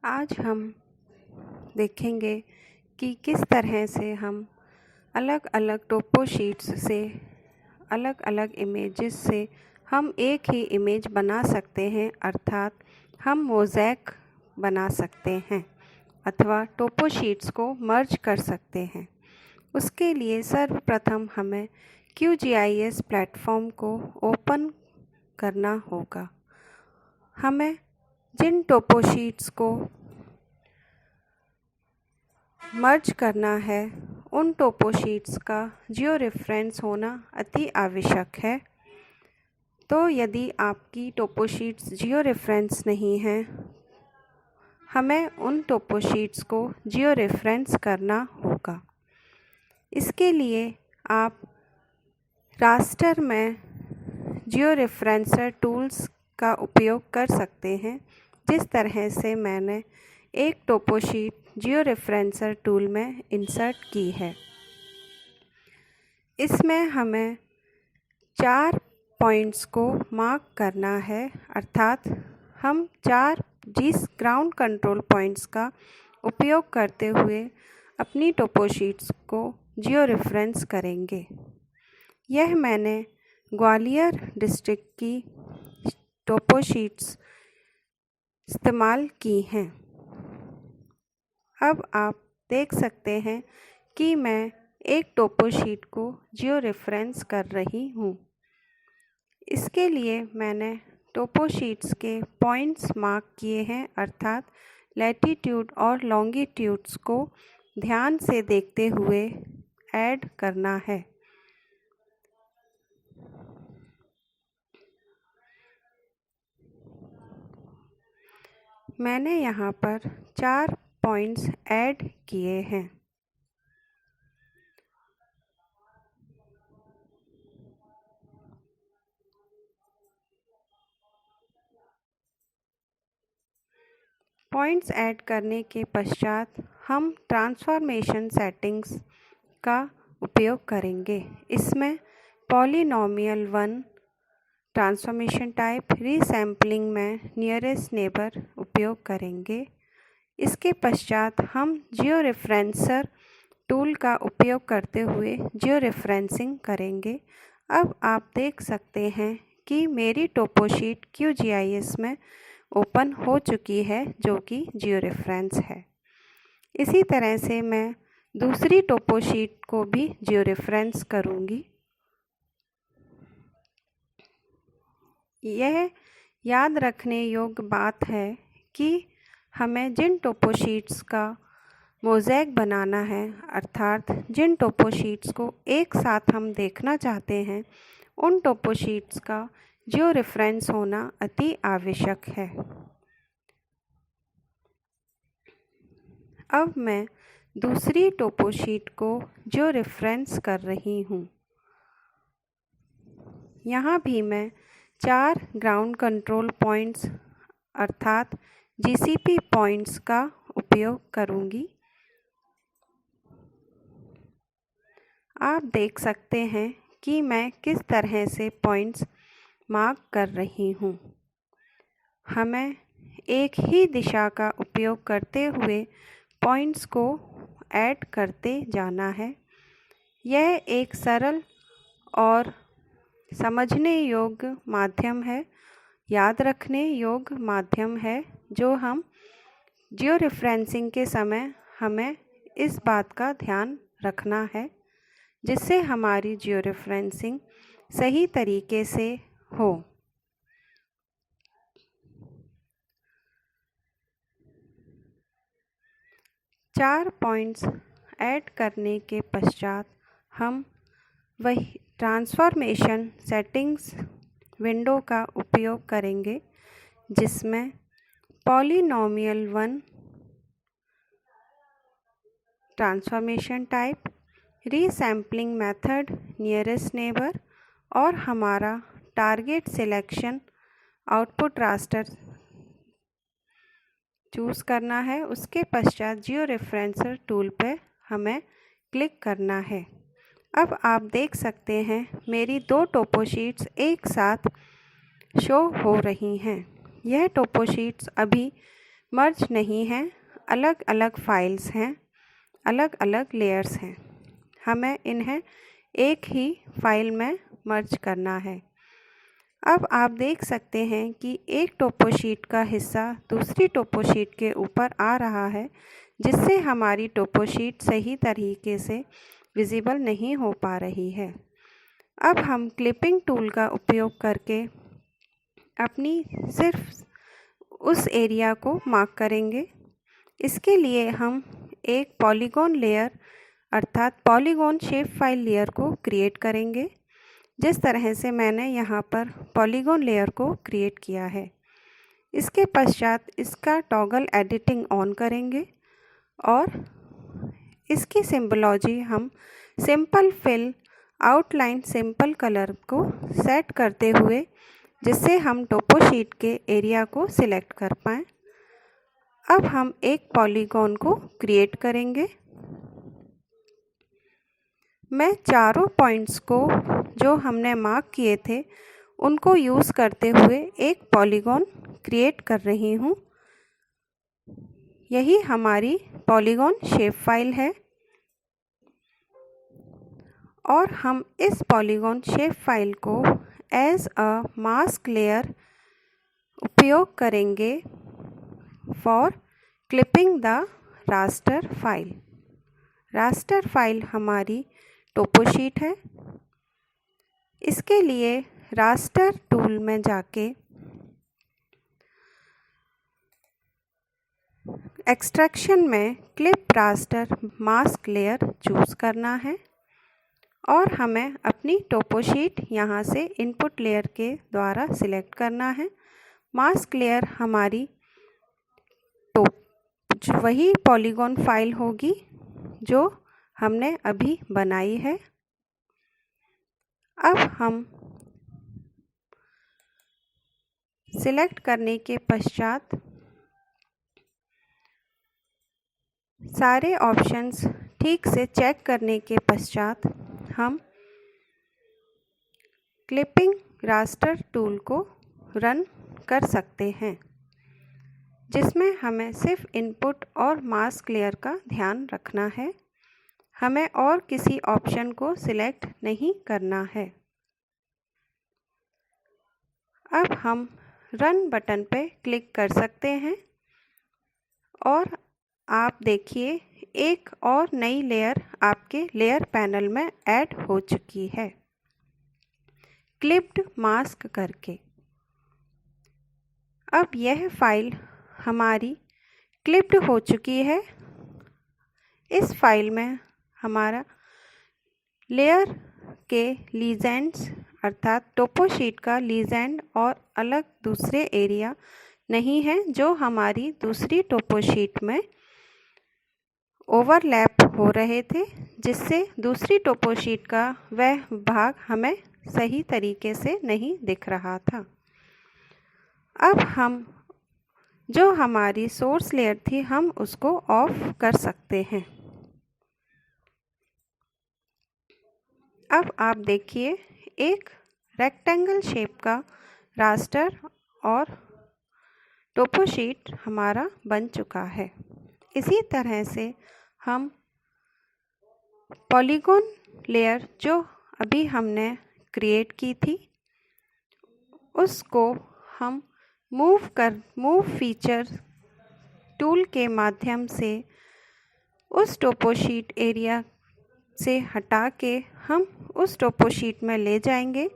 आज हम देखेंगे कि किस तरह से हम अलग अलग टोपो शीट्स से अलग अलग इमेजेस से हम एक ही इमेज बना सकते हैं, अर्थात हम मोज़ेक बना सकते हैं अथवा टोपो शीट्स को मर्ज कर सकते हैं। उसके लिए सर्वप्रथम हमें QGIS प्लेटफॉर्म को ओपन करना होगा। हमें जिन टोपो शीट्स को मर्ज करना है उन टोपो शीट्स का जियो रेफरेंस होना अति आवश्यक है। तो यदि आपकी टोपो शीट्स जियो रेफरेंस नहीं हैं, हमें उन टोपो शीट्स को जियो रेफरेंस करना होगा। इसके लिए आप रास्टर में जियो रेफरेंसर टूल्स का उपयोग कर सकते हैं, जिस तरह से मैंने एक टोपो शीट जियो रेफरेंसर टूल में इंसर्ट की है। इसमें हमें 4 पॉइंट्स को मार्क करना है, अर्थात हम 4 जिस ग्राउंड कंट्रोल पॉइंट्स का उपयोग करते हुए अपनी टोपो शीट्स को जियो रेफरेंस करेंगे। यह मैंने ग्वालियर डिस्ट्रिक्ट की टोपो शीट्स इस्तेमाल की हैं। अब आप देख सकते हैं कि मैं एक टोपो शीट को जियो रेफरेंस कर रही हूँ। इसके लिए मैंने टोपो शीट्स के पॉइंट्स मार्क किए हैं, अर्थात लैटीट्यूड और लॉन्गिट्यूड्स को ध्यान से देखते हुए ऐड करना है। मैंने यहाँ पर 4 पॉइंट्स ऐड किए हैं। पॉइंट्स ऐड करने के पश्चात हम ट्रांसफॉर्मेशन सेटिंग्स का उपयोग करेंगे। इसमें पॉलिनोमियल 1, ट्रांसफॉर्मेशन टाइप, रीसैम्पलिंग में नियरेस्ट नेबर उपयोग करेंगे। इसके पश्चात हम जियो रेफरेंसर टूल का उपयोग करते हुए जियो रेफरेंसिंग करेंगे। अब आप देख सकते हैं कि मेरी टोपो शीट QGIS में ओपन हो चुकी है, जो कि जियो रेफरेंस है। इसी तरह से मैं दूसरी टोपो शीट को भी जियो रेफरेंस करूँगी। यह याद रखने योग्य बात है कि हमें जिन टोपो शीट्स का मोज़ेक बनाना है, अर्थात जिन टोपो शीट्स को एक साथ हम देखना चाहते हैं, उन टोपो शीट्स का जियो रेफरेंस होना अति आवश्यक है। अब मैं दूसरी टोपो शीट को जियो रेफरेंस कर रही हूँ। यहाँ भी मैं 4 ग्राउंड कंट्रोल पॉइंट्स अर्थात GCP पॉइंट्स का उपयोग करूँगी। आप देख सकते हैं कि मैं किस तरह से पॉइंट्स मार्क कर रही हूँ। हमें एक ही दिशा का उपयोग करते हुए पॉइंट्स को ऐड करते जाना है। यह एक सरल और समझने योग्य माध्यम है, याद रखने योग्य माध्यम है, जो हम जियो रेफरेंसिंग के समय हमें इस बात का ध्यान रखना है, जिससे हमारी जियो रेफरेंसिंग सही तरीके से हो। चार पॉइंट्स ऐड करने के पश्चात हम वही ट्रांसफॉर्मेशन सेटिंग्स विंडो का उपयोग करेंगे, जिसमें polynomial 1, transformation type, resampling method, nearest neighbour और हमारा target selection output raster choose करना है। उसके पश्चात जियो रेफरेंसर टूल पर हमें क्लिक करना है। अब आप देख सकते हैं मेरी 2 टोपो शीट्स एक साथ शो हो रही हैं। यह टोपो शीट्स अभी मर्ज नहीं हैं, अलग अलग फाइल्स हैं, अलग अलग लेयर्स हैं। हमें इन्हें एक ही फाइल में मर्ज करना है। अब आप देख सकते हैं कि एक टोपोशीट का हिस्सा दूसरी टोपोशीट के ऊपर आ रहा है, जिससे हमारी टोपोशीट सही तरीके से विजिबल नहीं हो पा रही है। अब हम क्लिपिंग टूल का उपयोग करके अपनी सिर्फ उस एरिया को मार्क करेंगे। इसके लिए हम एक पॉलीगॉन लेयर अर्थात पॉलीगॉन शेप फाइल लेयर को क्रिएट करेंगे, जिस तरह से मैंने यहाँ पर पॉलीगॉन लेयर को क्रिएट किया है। इसके पश्चात इसका टॉगल एडिटिंग ऑन करेंगे और इसकी सिंबोलॉजी हम simple fill outline simple colour को सेट करते हुए, जिससे हम टोपोशीट के एरिया को सिलेक्ट कर पाएँ। अब हम एक पॉलीगॉन को क्रिएट करेंगे। मैं चारों पॉइंट्स को जो हमने मार्क किए थे उनको यूज़ करते हुए एक पॉलीगॉन क्रिएट कर रही हूँ। यही हमारी पॉलीगॉन शेप फाइल है और हम इस पॉलीगॉन शेप फाइल को एज अ मास्क लेयर उपयोग करेंगे for clipping the raster file. Raster file हमारी टोपोशीट है। इसके लिए रास्टर टूल में जाके एक्सट्रैक्शन में clip raster mask layer choose करना है और हमें अपनी टोपोशीट यहाँ से इनपुट लेयर के द्वारा सिलेक्ट करना है। मास्क लेयर हमारी वही पॉलीगॉन फाइल होगी जो हमने अभी बनाई है। अब हम सिलेक्ट करने के पश्चात सारे ऑप्शंस ठीक से चेक करने के पश्चात हम क्लिपिंग रास्टर टूल को रन कर सकते हैं, जिसमें हमें सिर्फ इनपुट और मास्क लेयर का ध्यान रखना है। हमें और किसी ऑप्शन को सिलेक्ट नहीं करना है। अब हम रन बटन पे क्लिक कर सकते हैं और आप देखिए एक और नई लेयर आपके लेयर पैनल में ऐड हो चुकी है, क्लिप्ड मास्क करके। अब यह फाइल हमारी क्लिप्ड हो चुकी है। इस फाइल में हमारा लेयर के लीजेंड्स अर्थात टोपोशीट का लीजेंड और अलग दूसरे एरिया नहीं है, जो हमारी दूसरी टोपोशीट में ओवरलैप हो रहे थे, जिससे दूसरी टोपोशीट का वह भाग हमें सही तरीके से नहीं दिख रहा था। अब हम जो हमारी सोर्स लेयर थी हम उसको ऑफ कर सकते हैं। अब आप देखिए एक रेक्टेंगल शेप का रास्टर और टोपोशीट हमारा बन चुका है। इसी तरह से हम पॉलीगॉन लेयर जो अभी हमने क्रिएट की थी उसको हम मूव फीचर टूल के माध्यम से उस टोपोशीट एरिया से हटा के हम उस टोपोशीट में ले जाएंगे,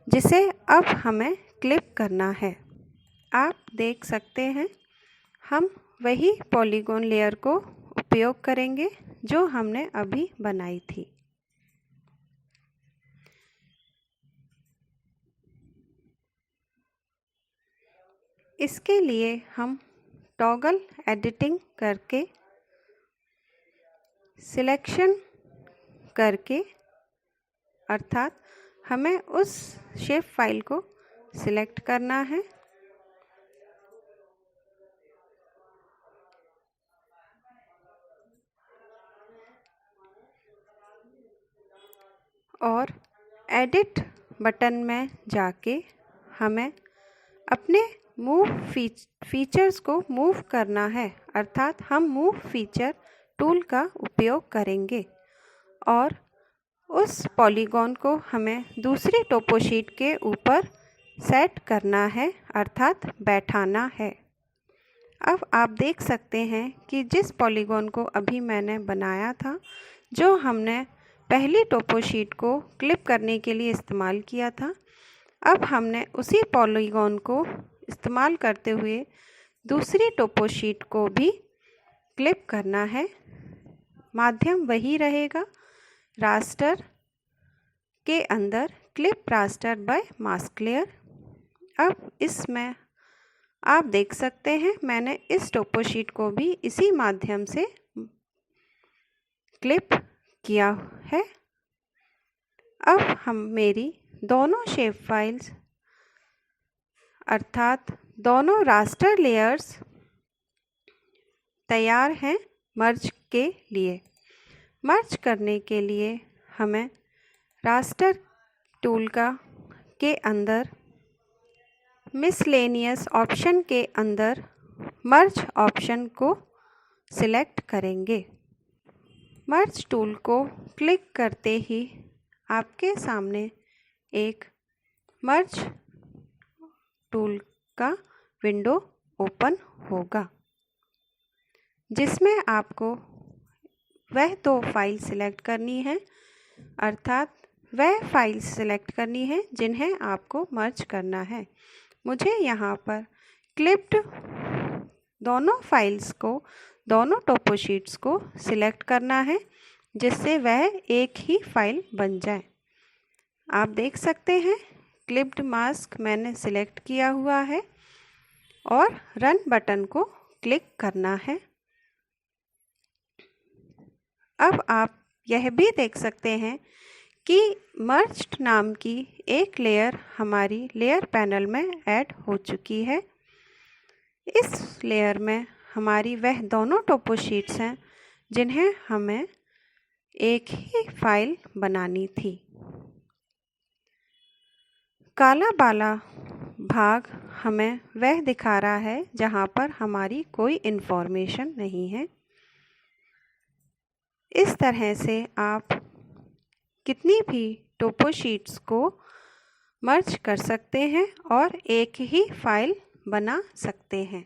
जिसे अब हमें क्लिप करना है। आप देख सकते हैं हम वही पॉलीगॉन लेयर को उपयोग करेंगे जो हमने अभी बनाई थी। इसके लिए हम टॉगल एडिटिंग करके सिलेक्शन करके अर्थात हमें उस शेप फाइल को सिलेक्ट करना है और एडिट बटन में जाके हमें अपने फीचर्स को मूव करना है, अर्थात हम मूव फीचर टूल का उपयोग करेंगे और उस पॉलीगॉन को हमें दूसरी टोपो शीट के ऊपर सेट करना है, अर्थात बैठाना है। अब आप देख सकते हैं कि जिस पॉलीगॉन को अभी मैंने बनाया था, जो हमने पहली टोपो शीट को क्लिप करने के लिए इस्तेमाल किया था, अब हमने उसी पॉलीगॉन को इस्तेमाल करते हुए दूसरी टोपो शीट को भी क्लिप करना है। माध्यम वही रहेगा, रास्टर के अंदर clip raster by mask layer. अब इसमें आप देख सकते हैं मैंने इस टोपो शीट को भी इसी माध्यम से क्लिप किया है। अब हम मेरी दोनों शेप फाइल्स अर्थात दोनों रास्टर लेयर्स तैयार हैं मर्ज के लिए। मर्ज करने के लिए हमें रास्टर टूल के अंदर मिसलेनियस ऑप्शन के अंदर मर्ज ऑप्शन को सिलेक्ट करेंगे। मर्ज टूल को क्लिक करते ही आपके सामने एक मर्ज टूल का विंडो ओपन होगा, जिसमें आपको वह दो फाइल सिलेक्ट करनी है, अर्थात वह फाइल सिलेक्ट करनी है जिन्हें आपको मर्ज करना है। मुझे यहाँ पर क्लिप्ड दोनों फाइल्स को, दोनों टोपो शीट्स को सिलेक्ट करना है, जिससे वह एक ही फाइल बन जाए। आप देख सकते हैं क्लिप्ड मास्क मैंने सिलेक्ट किया हुआ है और रन बटन को क्लिक करना है। अब आप यह भी देख सकते हैं कि मर्ज्ड नाम की एक लेयर हमारी लेयर पैनल में ऐड हो चुकी है। इस लेयर में हमारी वह दोनों टोपो शीट्स हैं जिन्हें हमें एक ही फाइल बनानी थी। काला वाला भाग हमें वह दिखा रहा है जहाँ पर हमारी कोई इन्फॉर्मेशन नहीं है। इस तरह से आप कितनी भी टोपो शीट्स को मर्ज कर सकते हैं और एक ही फाइल बना सकते हैं।